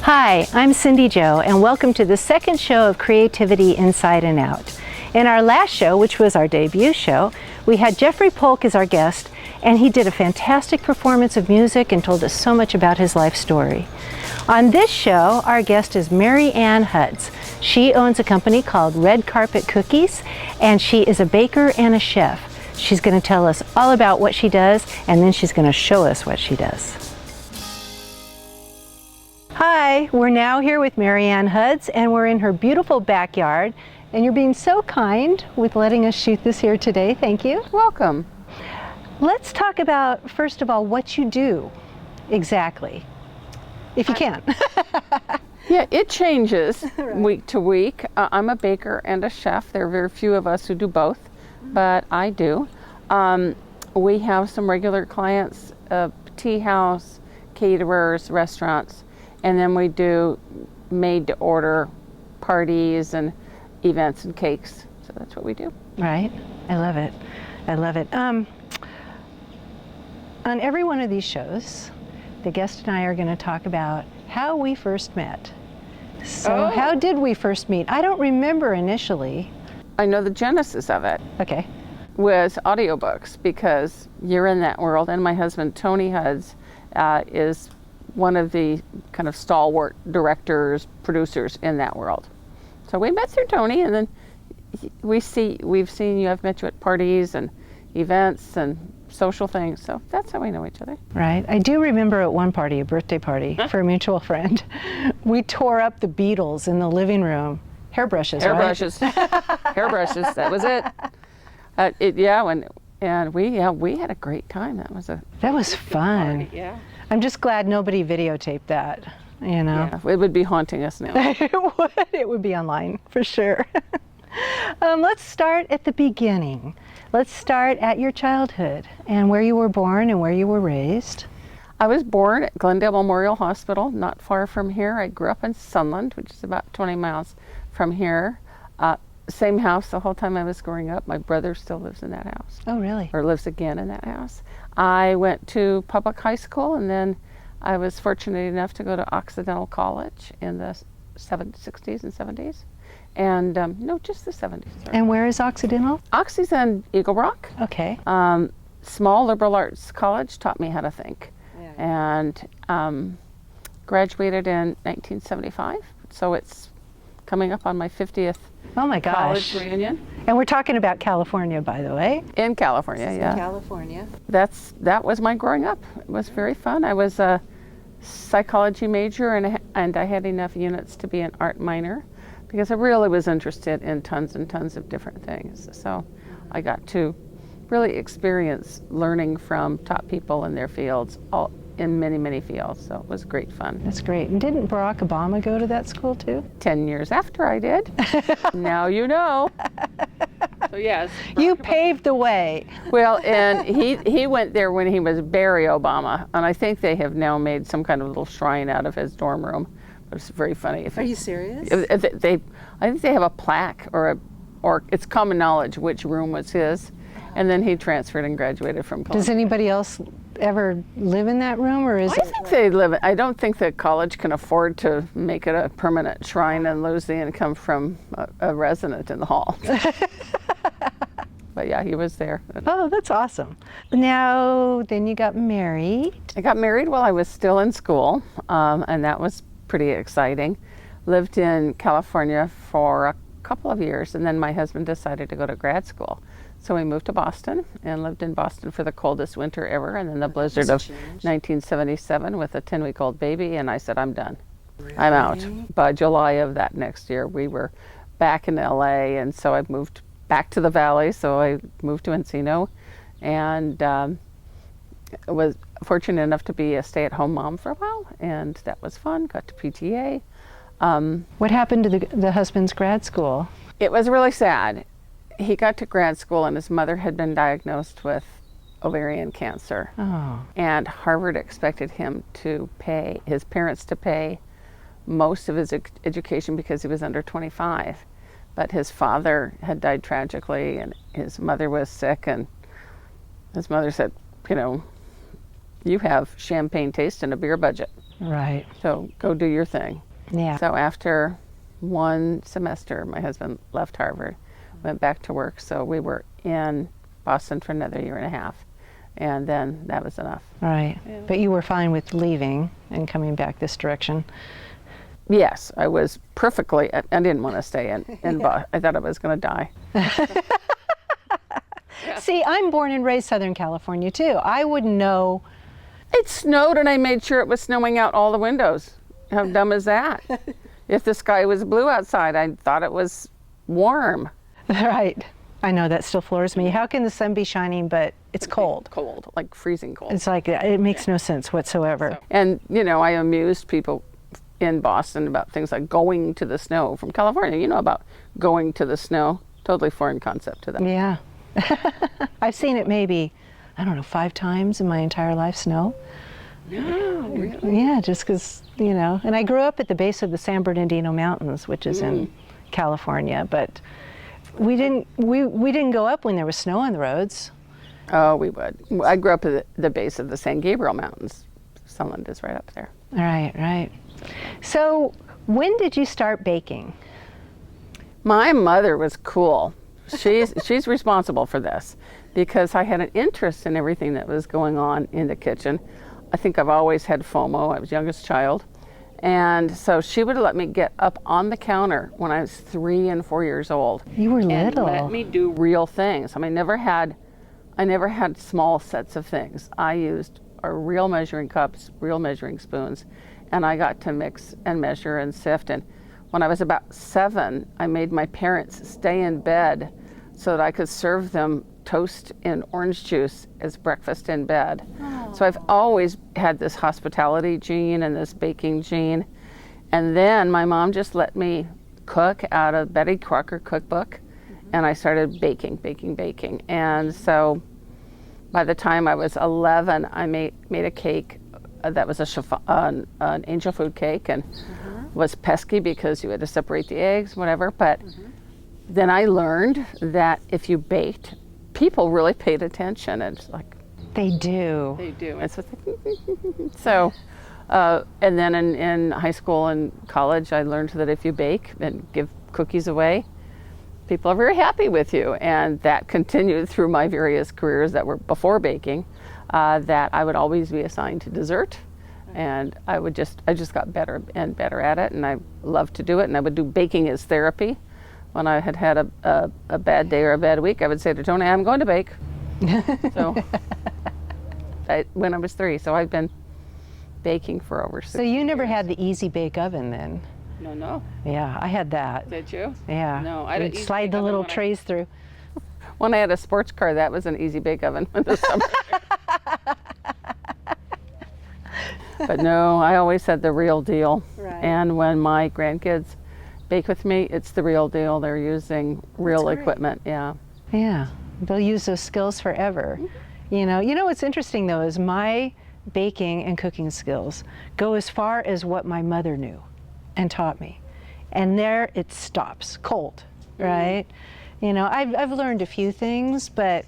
Hi, I'm Cindy Jo, and welcome to the second show of Creativity Inside and Out. In our last show, which was our debut show, we had Jeffrey Polk as our guest, and he did a fantastic performance of music and told us so much about his life story. On this show, our guest is Marianne Hudz. She owns a company called Red Carpet Cookies, and she is a baker and a chef. She's going to tell us all about what she does, and then she's going to show us what she does. Hi, we're now here with Marianne Hudz, and we're in her beautiful backyard, and you're being so kind with letting us shoot this here today. Thank you. Welcome. Let's talk about, first of all, what you do exactly, if you can. Yeah, it changes week to week. I'm a baker and a chef. There are very few of us who do both, but I do. We have some regular clients, tea house, caterers, restaurants, and then we do made-to-order parties and events and cakes. So that's what we do. Right. I love it. I love it. On every one of these shows, the guest and I are going to talk about how we first met. So how did we first meet? I don't remember initially. I know the genesis of it. Okay. Was audiobooks, because you're in that world, and my husband, Tony Hudz, is one of the kind of stalwart directors, producers in that world. So we met through Tony, and then we've seen you, I've met you at parties and events and social things, so that's how we know each other. Right. I do remember at one party, a birthday party for a mutual friend, we tore up the Beatles in the living room. Hairbrushes, right? Hairbrushes, that was it. We had a great time. That was fun. Party, yeah. I'm just glad nobody videotaped that, you know. Yeah, it would be haunting us now. It would be online for sure. Let's start at the beginning. Let's start at your childhood and where you were born and where you were raised. I was born at Glendale Memorial Hospital, not far from here. I grew up in Sunland, which is about 20 miles from here. Same house the whole time I was growing up. My brother still lives in that house. Oh, really? Or lives again in that house. I went to public high school, and then I was fortunate enough to go to Occidental College in the 60s and 70s. And no, just the 70s. Sorry. And where is Occidental? Oxy's in Eagle Rock. Okay. Small liberal arts college, taught me how to think. Yeah. And graduated in 1975. So it's coming up on my 50th oh my gosh. college reunion. And we're talking about California, by the way. In California, yeah. In California. That was my growing up. It was very fun. I was a psychology major, and I had enough units to be an art minor, because I really was interested in tons and tons of different things. So I got to really experience learning from top people in their fields, all in many, many fields. So it was great fun. That's great. And didn't Barack Obama go to that school too? 10 years after I did. Now you know. So yes. You paved the way. Well, and he went there when he was Barry Obama, and I think they have now made some kind of little shrine out of his dorm room. It's very funny. Are you serious? I think they have a plaque, or it's common knowledge which room was his, and then he transferred and graduated from college. Does anybody else ever live in that room, or is I think they live. I don't think the college can afford to make it a permanent shrine and lose the income from a resident in the hall. But yeah, he was there. Oh, that's awesome. Now, then you got married. I got married while I was still in school, and that was pretty exciting. Lived in California for a couple of years, and then my husband decided to go to grad school. So we moved to Boston and lived in Boston for the coldest winter ever, and then the blizzard of 1977 with a 10-week-old baby, and I said, I'm done. Really? I'm out. By July of that next year, we were back in LA, and so I moved back to the Valley, so I moved to Encino, and was fortunate enough to be a stay-at-home mom for a while, and that was fun. Got to PTA. What happened to the husband's grad school? It was really sad. He got to grad school, and his mother had been diagnosed with ovarian cancer. Oh. And Harvard expected him to pay, his parents to pay most of his education because he was under 25. But his father had died tragically, and his mother was sick, and his mother said, you know, you have champagne taste and a beer budget. Right. So go do your thing. Yeah. So after one semester, my husband left Harvard, went back to work. So we were in Boston for another year and a half. And then that was enough. Right. Yeah. But you were fine with leaving and coming back this direction. Yes, I was perfectly, I didn't want to stay in Boston. I thought I was going to die. See, I'm born and raised Southern California too. I wouldn't know. It snowed and I made sure it was snowing out all the windows. How dumb is that? If the sky was blue outside, I thought it was warm. Right. I know, that still floors me. How can the sun be shining but it's cold? Cold, like freezing cold. It's like, it makes no sense whatsoever. And, you know, I amused people in Boston about things like going to the snow from California. You know about going to the snow. Totally foreign concept to them. Yeah. I've seen it maybe, I don't know, 5 times in my entire life, snow. No, really? Yeah, just because, you know. And I grew up at the base of the San Bernardino Mountains, which is in California, but we didn't go up when there was snow on the roads. Oh, we would. I grew up at the base of the San Gabriel Mountains. Sunland is right up there. Right, right. So when did you start baking? My mother was cool. She's responsible for this because I had an interest in everything that was going on in the kitchen. I think I've always had FOMO. I was youngest child. And so she would let me get up on the counter when I was 3 and 4 years old. You were And little. let me do real things. I mean, I never had small sets of things. I used real measuring cups, real measuring spoons, and I got to mix and measure and sift. And when I was about 7, I made my parents stay in bed so that I could serve them toast and orange juice as breakfast in bed. Aww. So I've always had this hospitality gene and this baking gene. And then my mom just let me cook out of Betty Crocker cookbook, and I started baking. And so by the time I was 11, I made a cake that was an angel food cake, and was pesky because you had to separate the eggs, whatever. But then I learned that if you baked, people really paid attention. And it's like, They do. they do. And so, and then in high school and college, I learned that if you bake and give cookies away, people are very happy with you. And that continued through my various careers that were before baking, that I would always be assigned to dessert. And I just got better and better at it, and I loved to do it. And I would do baking as therapy. When I had a bad day or a bad week, I would say to Tony, I'm going to bake. So when I was 3, so I've been baking for over 6 So you never had the easy bake oven then? No. Yeah, I had that. Did you? Yeah. No, I didn't. You'd slide the little trays through. When I had a sports car, that was an easy bake oven in the summer. But no, I always had the real deal. Right. And when my grandkids bake with me, it's the real deal. They're using real equipment. Yeah. Yeah, they'll use those skills forever. You know what's interesting though is my baking and cooking skills go as far as what my mother knew and taught me, and there it stops cold, right? I've learned a few things, but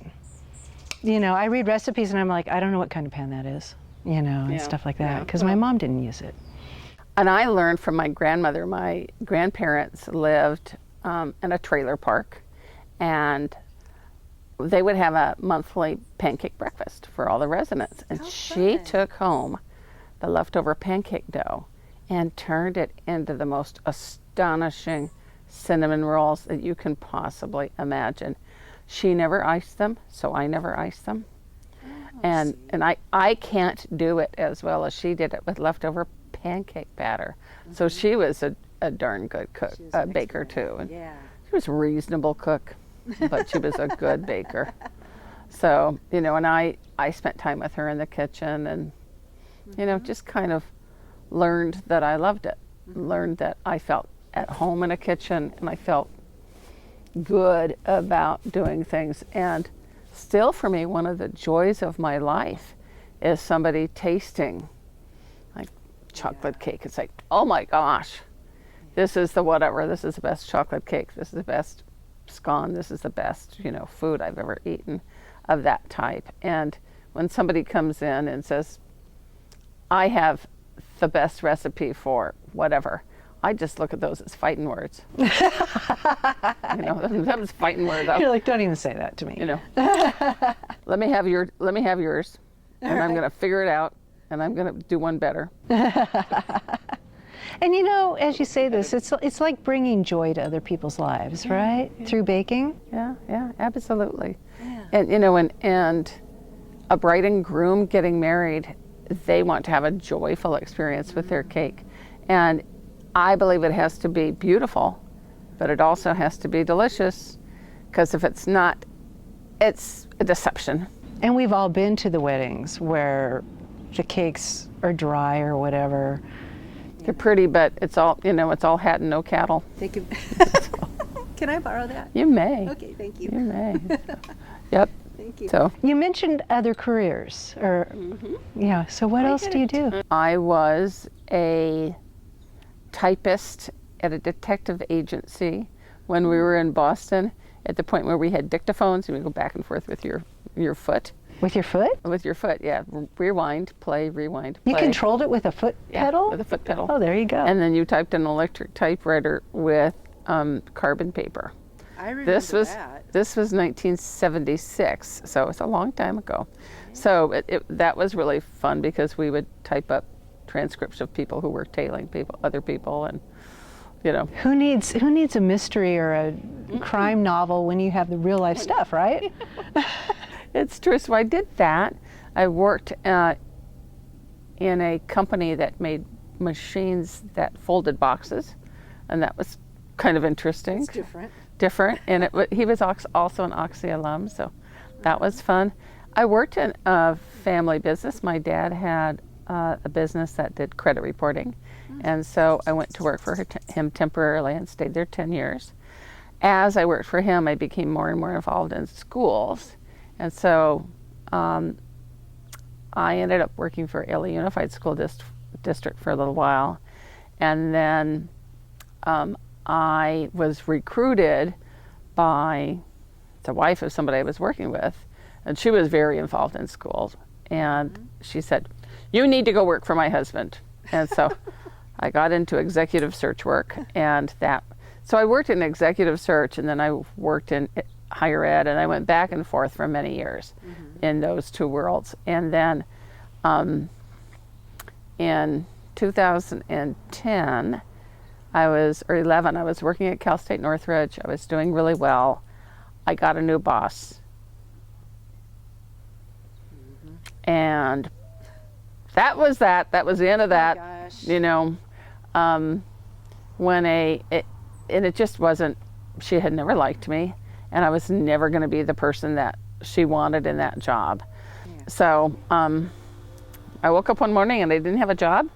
I read recipes and I'm like, I don't know what kind of pan that is, and stuff like that, because my mom didn't use it. And I learned from my grandmother. My grandparents lived in a trailer park, and they would have a monthly pancake breakfast for all the residents. And she took home the leftover pancake dough and turned it into the most astonishing cinnamon rolls that you can possibly imagine. She never iced them, so I never iced them. And I can't do it as well as she did it with leftover pancake batter. So she was a darn good cook, baker too. And she was a reasonable cook, but she was a good baker. So, and I spent time with her in the kitchen and, just kind of learned that I loved it. Learned that I felt at home in a kitchen and I felt good about doing things. And still for me, one of the joys of my life is somebody tasting like chocolate cake. It's like, oh my gosh, this is the whatever. This is the best chocolate cake. This is the best scone. This is the best, food I've ever eaten of that type. And when somebody comes in and says, I have the best recipe for whatever. I just look at those as fighting words. You know, that was fighting words. You're like, don't even say that to me. You know, let me have yours, and I'm going to figure it out, and I'm going to do one better. And you know, as you say this, it's like bringing joy to other people's lives, right? Yeah. Through baking. Yeah, absolutely. Yeah. And you know, and a bride and groom getting married, they want to have a joyful experience with their cake, and I believe it has to be beautiful, but it also has to be delicious, because if it's not, it's a deception. And we've all been to the weddings where the cakes are dry or whatever. They're pretty, but it's all, you know, it's all hat and no cattle. Thank you. Can I borrow that? You may. Okay, thank you. You may. Yep. Thank you. So you mentioned other careers, or yeah. So what else do you do? I was a typist at a detective agency when we were in Boston, at the point where we had dictaphones and we go back and forth with your foot. With your foot? With your foot, yeah. Rewind, play, rewind, play. You controlled it with a foot pedal? With a foot pedal. Oh, there you go. And then you typed an electric typewriter with carbon paper. I remember that. This was 1976, so it's a long time ago. Yeah. So that was really fun, because we would type up transcripts of people who were tailing other people, and you know. Who needs a mystery or a crime novel when you have the real life stuff, right? It's true. So I did that. I worked in a company that made machines that folded boxes, and that was kind of interesting. It's different. Different, and he was also an Oxy alum, so that was fun. I worked in a family business. My dad had a business that did credit reporting, and so I went to work for him temporarily and stayed there 10 years. As I worked for him, I became more and more involved in schools, and so I ended up working for LA Unified School District for a little while, and then I was recruited by the wife of somebody I was working with, and she was very involved in schools, and she said, "You need to go work for my husband." And so I got into executive search work, and so I worked in executive search, and then I worked in higher ed, and I went back and forth for many years in those two worlds. And then in 2010, or 11, I was working at Cal State Northridge. I was doing really well. I got a new boss. And that was that. That was the end of that. Oh my gosh. You know, and it just wasn't, she had never liked me, and I was never going to be the person that she wanted in that job. Yeah. So I woke up one morning and I didn't have a job.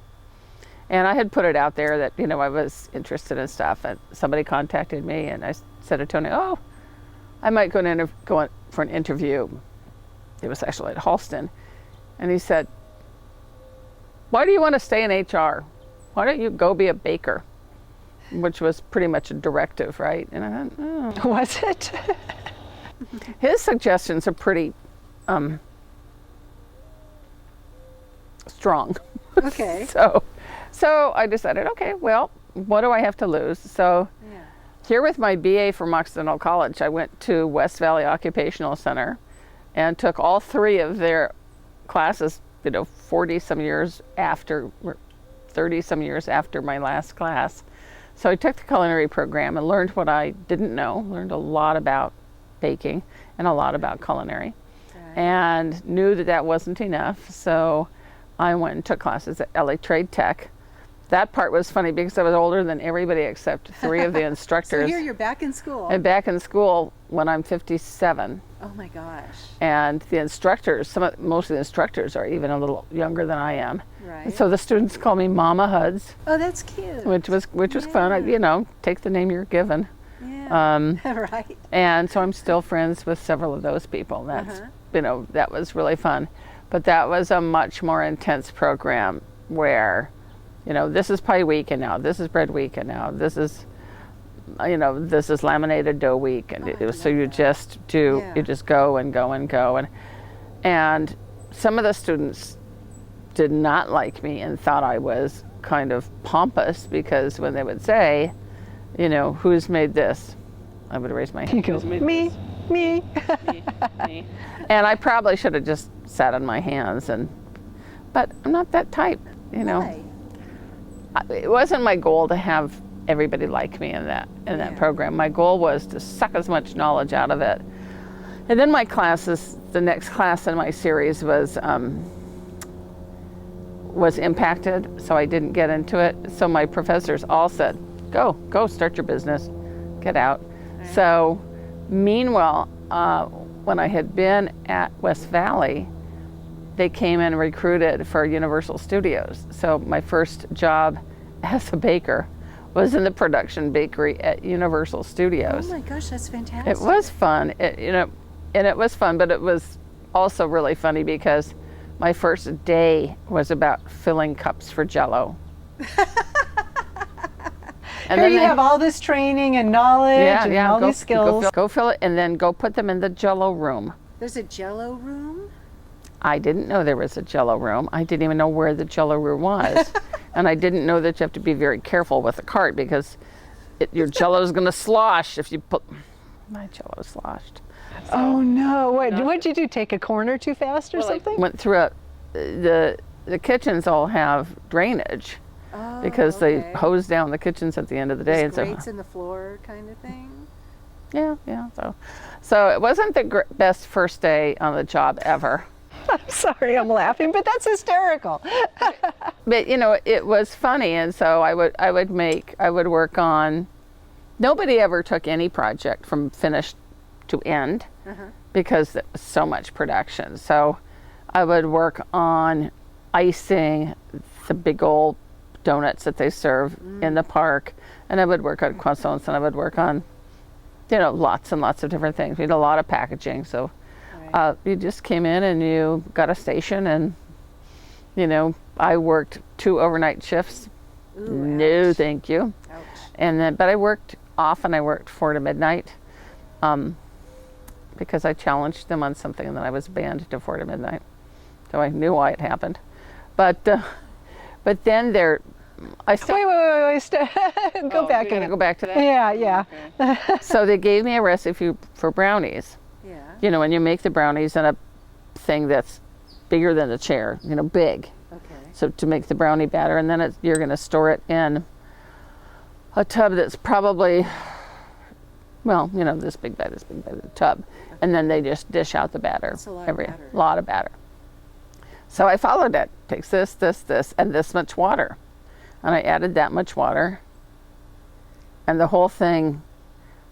And I had put it out there that, you know, I was interested in stuff, and somebody contacted me, and I said to Tony, "Oh, I might go for an interview." It was actually at Halston. And he said, "Why do you want to stay in HR? Why don't you go be a baker?" Which was pretty much a directive, right? And I thought, oh. Was it? His suggestions are pretty strong. Okay. So I decided, okay, well, what do I have to lose? So here with my BA from Occidental College, I went to West Valley Occupational Center and took all 3 of their classes, you know, 30 some years after my last class. So I took the culinary program and learned what I didn't know, learned a lot about baking and a lot about culinary, and knew that wasn't enough. So I went and took classes at LA Trade Tech. That part was funny because I was older than everybody except 3 of the instructors. So here you're back in school. And back in school when I'm 57. Oh my gosh. And the instructors, most of the instructors are even a little younger than I am. Right. And so the students call me Mama Hudz. Oh, that's cute. Which was fun. You know, take the name you're given. Yeah. Right. And so I'm still friends with several of those people. That's you know, that was really fun. But that was a much more intense program where, you know, this is pie week, and now this is bread week, and now this is, you know, this is laminated dough week, and so you just do, you just go and go and go, and some of the students did not like me and thought I was kind of pompous, because when they would say, you know, who's made this? I would raise my hand. You go, me. Me. And I probably should have just sat on my hands, but I'm not that type, you know. Right. It wasn't my goal to have everybody like me in that program. My goal was to suck as much knowledge out of it. And then the next class in my series was impacted, so I didn't get into it. So my professors all said, go start your business, get out. Right. So meanwhile, when I had been at West Valley, they came and recruited for Universal Studios. So my first job as a baker was in the production bakery at Universal Studios. Oh my gosh, that's fantastic. It was fun, it was fun, but it was also really funny because my first day was about filling cups for Jell-O. And then you have all this training and knowledge and all these skills. Go fill it and then go put them in the Jell-O room. There's a Jell-O room? I didn't know there was a Jell-O room. I didn't even know where the Jell-O room was. And I didn't know that you have to be very careful with the cart, because your Jell-O is going to slosh if you put... My Jell-O sloshed. So, oh no, what'd you do, take a corner too fast or something? I went through the kitchens all have drainage. Oh, because okay. they hose down the kitchens at the end of the day. There's grates in the floor kind of thing? Yeah. So it wasn't the best first day on the job ever. I'm sorry, I'm laughing, but that's hysterical. But you know, it was funny, and so I would work on. Nobody ever took any project from finish to end because there was so much production. So I would work on icing the big old donuts that they serve in the park, and I would work on croissants, and I would work on, you know, lots and lots of different things. We did a lot of packaging, so you just came in and you got a station, and you know, I worked 2 overnight shifts. Ooh, no, ouch. thank you. Ouch. And then, but I worked often. I worked 4 to midnight, because I challenged them on something, and then I was banned to 4 to midnight. So I knew why it happened, but then I still Wait. Go back. Go back to that. Yeah. Okay. So they gave me a recipe for brownies. Yeah. You know, when you make the brownies in a thing that's bigger than the chair, you know, big. Okay. So to make the brownie batter, and then you're going to store it in a tub that's probably, well, you know, this big by the tub. Okay. And then they just dish out the batter. That's a lot of batter. Lot of batter. So I followed it. Takes this, and this much water. And I added that much water. And the whole thing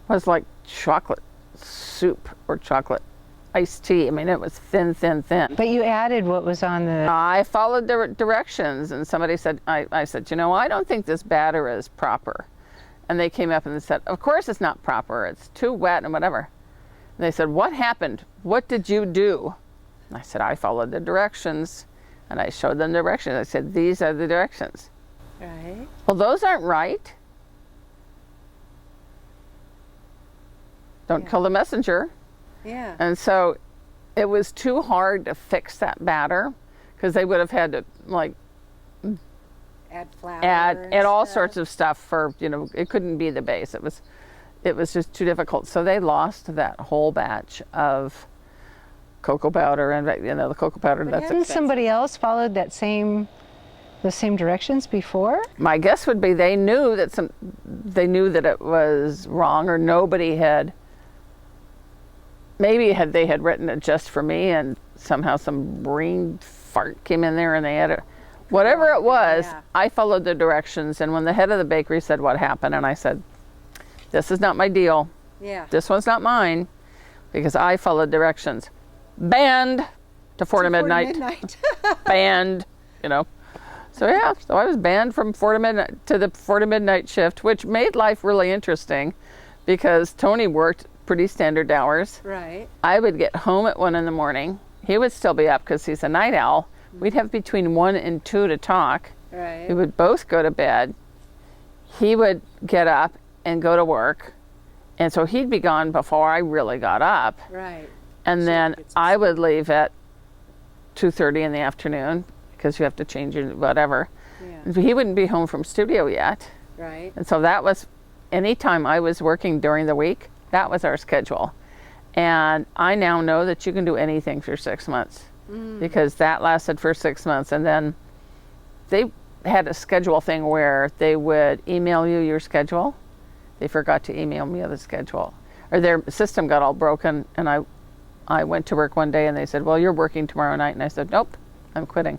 was like chocolate soup or chocolate iced tea. I mean, it was thin. But you added what was on the... I followed the directions, and somebody said, I said, you know, I don't think this batter is proper. And they came up and they said, of course it's not proper. It's too wet and whatever. And they said, what happened? What did you do? And I said, I followed the directions, and I showed them the directions. I said, these are the directions. Right. Well, those aren't right. Don't kill the messenger. Yeah. And so it was too hard to fix that batter, because they would have had to like Add flour. add all sorts of stuff for, you know, it couldn't be the base. It was just too difficult. So they lost that whole batch of cocoa powder, and you know, the cocoa powder, that's Hadn't expensive. somebody else followed the same directions before? My guess would be they knew that it was wrong, or nobody had. Maybe they had written it just for me, and somehow some brain fart came in there and they had it. Whatever it was, I followed the directions, and when the head of the bakery said what happened, and I said, this is not my deal. Yeah. This one's not mine, because I followed directions. Banned to 4 to midnight. Banned, you know. So yeah, so I was banned from 4 to midnight to the 4 to midnight shift, which made life really interesting, because Tony worked pretty standard hours. Right. I would get home at 1 in the morning. He would still be up because he's a night owl. We'd have between 1 and 2 to talk. Right. We would both go to bed. He would get up and go to work. And so he'd be gone before I really got up. Right. And So then you get some I would leave at 2:30 in the afternoon because you have to change your whatever. Yeah. He wouldn't be home from studio yet. Right. And so that was, anytime I was working during the week, that was our schedule. And I now know that you can do anything for 6 months because that lasted for 6 months. And then they had a schedule thing where they would email you your schedule. They forgot to email me the schedule, or their system got all broken. And I went to work one day and they said, well, you're working tomorrow night. And I said, nope, I'm quitting.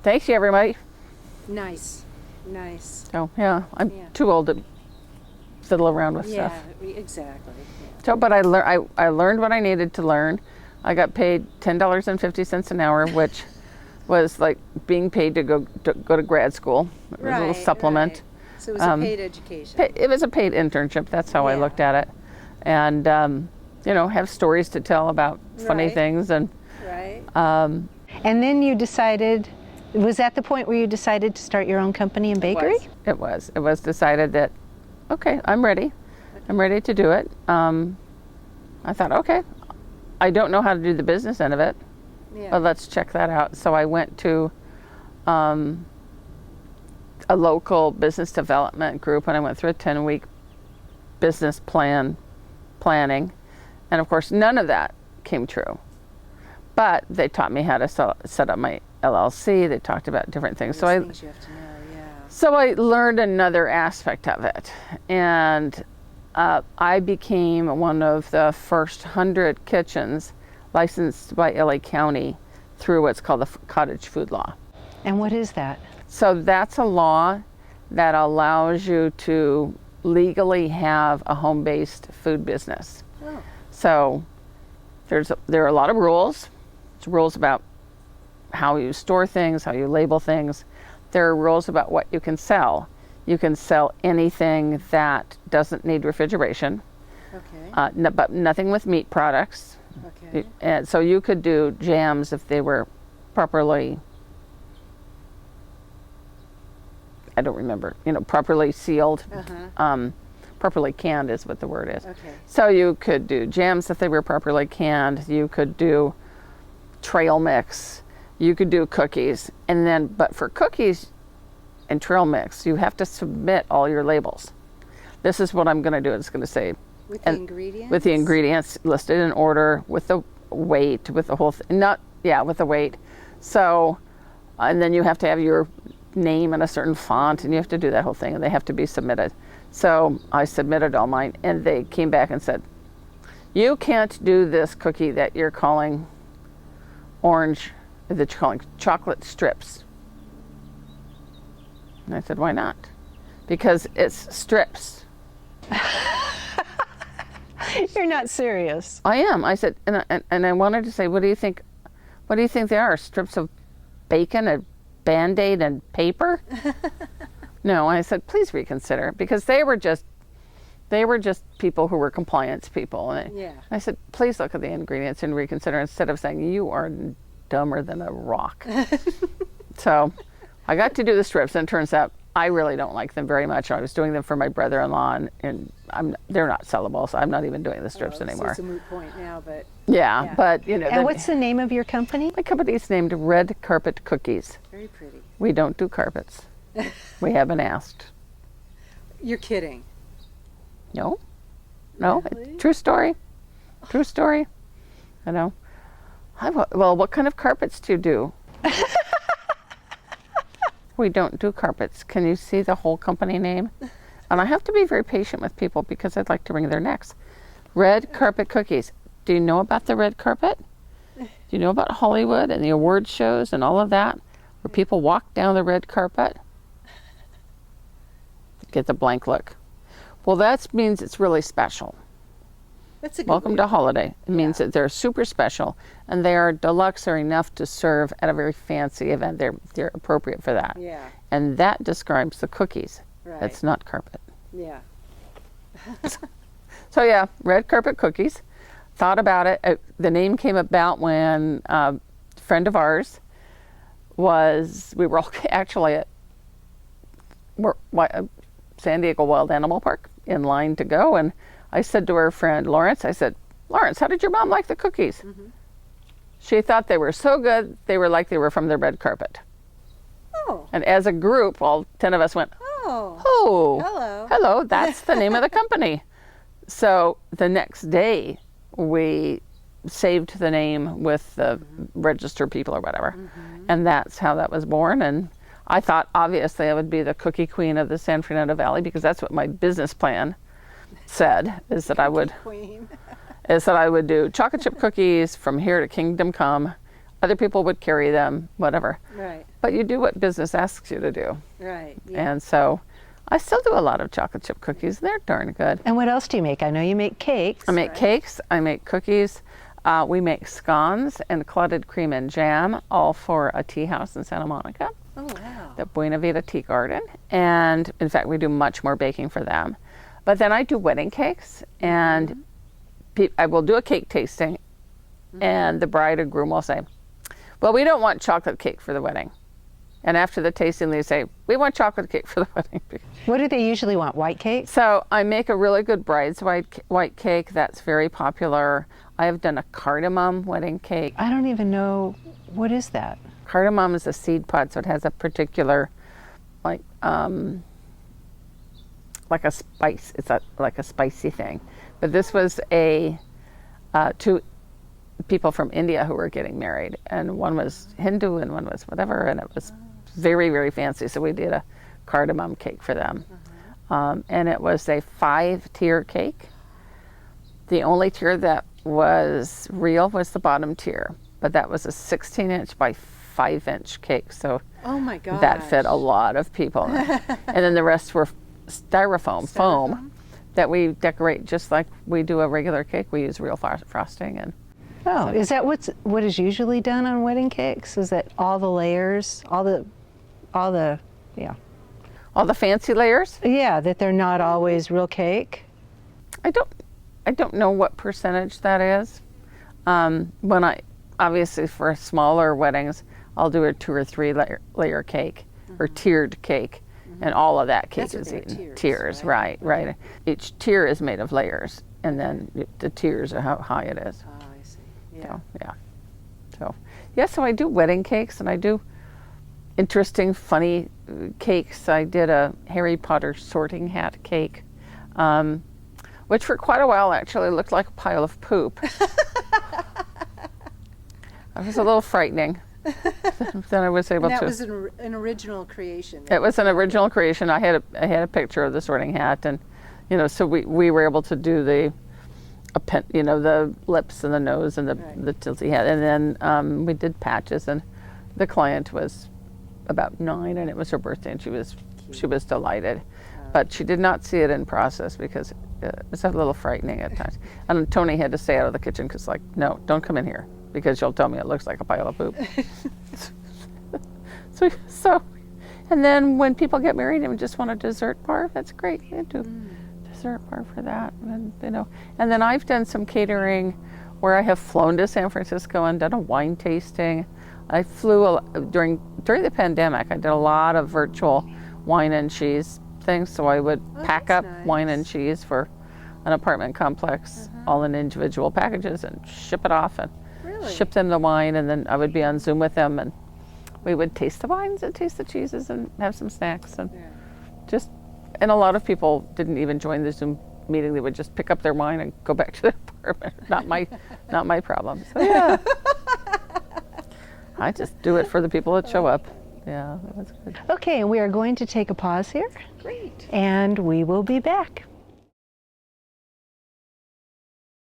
Thanks you, everybody. Nice. Nice. So yeah, I'm Yeah. too old to fiddle around with Yeah, stuff. exactly. Yeah. So, but I learned what I needed to learn. I got paid $10.50 an hour, which was like being paid to go to grad school. It was a little supplement. Right. So it was a paid education. It was a paid internship. That's how I Yeah. looked at it, and have stories to tell about funny Right. things. And Right. And then you decided, was that the point where you decided to start your own company and bakery? It was decided that, okay, I'm ready to do it. I thought, okay, I don't know how to do the business end of it, Yeah. but let's check that out. So I went to a local business development group, and I went through a 10-week business planning, and of course none of that came true. But they taught me how to set up my LLC. They talked about different things. Those things you have to know, yeah. So I learned another aspect of it, and I became one of the first 100 kitchens licensed by LA County through what's called the Cottage Food Law. And what is that? So that's a law that allows you to legally have a home-based food business. Oh. So there are a lot of rules. It's rules about how you store things, how you label things. There are rules about what you can sell. You can sell anything that doesn't need refrigeration, Okay. but nothing with meat products. Okay. And so you could do jams if they were properly, I don't remember, properly sealed. Uh-huh. Properly canned is what the word is. Okay. So you could do jams if they were properly canned. You could do trail mix. You could do cookies. And then, but for cookies and trail mix, you have to submit all your labels. This is what I'm going to do. It's going to say, With the ingredients? with the ingredients listed in order, with the weight, with the whole thing. With the weight. So, and then you have to have your name in a certain font, and you have to do that whole thing, and they have to be submitted. So I submitted all mine, and they came back and said, you can't do this cookie that you're calling orange, that you're calling chocolate strips. And I said, why not? Because it's strips. You're not serious. I am. I said, and I wanted to say, what do you think they are? Strips of bacon, a Band-Aid, and paper? No, I said, please reconsider, because they were just people who were compliance people. And Yeah. I said, please look at the ingredients and reconsider, instead of saying you are dumber than a rock. So I got to do the strips, and it turns out I really don't like them very much. I was doing them for my brother-in-law, and they're not sellable, so I'm not even doing the strips So anymore. it's a moot point now, but Yeah, but And what's the name of your company? my company's named Red Carpet Cookies. very pretty. We don't do carpets. We haven't asked. You're kidding. No, Really? true story. True story. Well, what kind of carpets do you do? We don't do carpets. Can you see the whole company name? And I have to be very patient with people because I'd like to wring their necks. Red Carpet Cookies. Do you know about the red carpet? Do you know about Hollywood and the award shows and all of that, where people walk down the red carpet? Get the blank look. Well, that means it's really special. That's a good Welcome way to Holiday. It means that they're super special, and they are deluxe or enough to serve at a very fancy event. They're appropriate for that. Yeah. And that describes the cookies. Right. It's not carpet. Yeah. So yeah, Red Carpet Cookies. Thought about it. The name came about when a friend of ours we were all actually at San Diego Wild Animal Park in line to go, and I said to our friend Lawrence, how did your mom like the cookies? She thought they were so good, they were like they were from the red carpet. Oh. And as a group, all 10 of us went, Oh. oh, Hello. hello, that's the name of the company. So the next day, we saved the name with the registered people or whatever. And that's how that was born. And I thought, obviously, I would be the cookie queen of the San Fernando Valley, because that's what my business plan said, is that I would Queen. do chocolate chip cookies from here to Kingdom Come. Other people would carry them, whatever. Right. But you do what business asks you to do. Right. Yeah. And so I still do a lot of chocolate chip cookies. They're darn good. And what else do you make? I know you make cakes. I make cakes, I make cookies. We make scones and clotted cream and jam, all for a tea house in Santa Monica, Oh wow. the Buena Vida Tea Garden. And in fact, we do much more baking for them. But then I do wedding cakes, and I will do a cake tasting, and the bride or groom will say, well, we don't want chocolate cake for the wedding. And after the tasting, they say, we want chocolate cake for the wedding. What do they usually want? White cake? So I make a really good bride's white cake that's very popular. I have done a cardamom wedding cake. I don't even know, what is that? Cardamom is a seed pod, so it has a particular, like a spice. It's like a spicy thing. But this was two people from India who were getting married, and one was Hindu and one was whatever, and it was very, very fancy. So we did a cardamom cake for them. And it was a 5-tier cake. The only tier that was real was the bottom tier, but that was a 16-inch by 5-inch cake. So Oh my God. that fit a lot of people. And then the rest were styrofoam foam that we decorate just like we do a regular cake. We use real frosting. And Oh, is that what is usually done on wedding cakes? Is that all the layers, all the yeah. all the fancy layers. Yeah, that they're not always real cake? I don't know what percentage that is. When obviously for smaller weddings, I'll do a 2 or 3 layer cake or tiered cake, and all of that cake That's is what they're eaten. tiers, Right. Each tier is made of layers, and then the tiers are how high it is. Oh, I see. Yeah. So, so I do wedding cakes, and I do interesting, funny cakes. I did a Harry Potter sorting hat cake, which for quite a while actually looked like a pile of poop. It was a little frightening. Then I was able And that to. was an original creation. It was an original creation. I had a picture of the sorting hat, and so we were able to do the lips and the nose and the tilty hat, and then we did patches. And the client was about 9, and it was her birthday, and she was delighted, but she did not see it in process because it was a little frightening at times. And Tony had to stay out of the kitchen because, like, no, don't come in here because you'll tell me it looks like a pile of poop. So, and then when people get married and just want a dessert bar, that's great. They do dessert bar for that, and And then I've done some catering where I have flown to San Francisco and done a wine tasting. I flew during the pandemic. I did a lot of virtual wine and cheese things. So I would pack up wine and cheese for an apartment complex, all in individual packages, and ship it off and ship them the wine. And then I would be on Zoom with them, and we would taste the wines and taste the cheeses and have some snacks, and and a lot of people didn't even join the Zoom meeting. They would just pick up their wine and go back to their apartment. Not my problem. So yeah. I just do it for the people that show up. Yeah, that was good. Okay, and we are going to take a pause here. Great. And we will be back.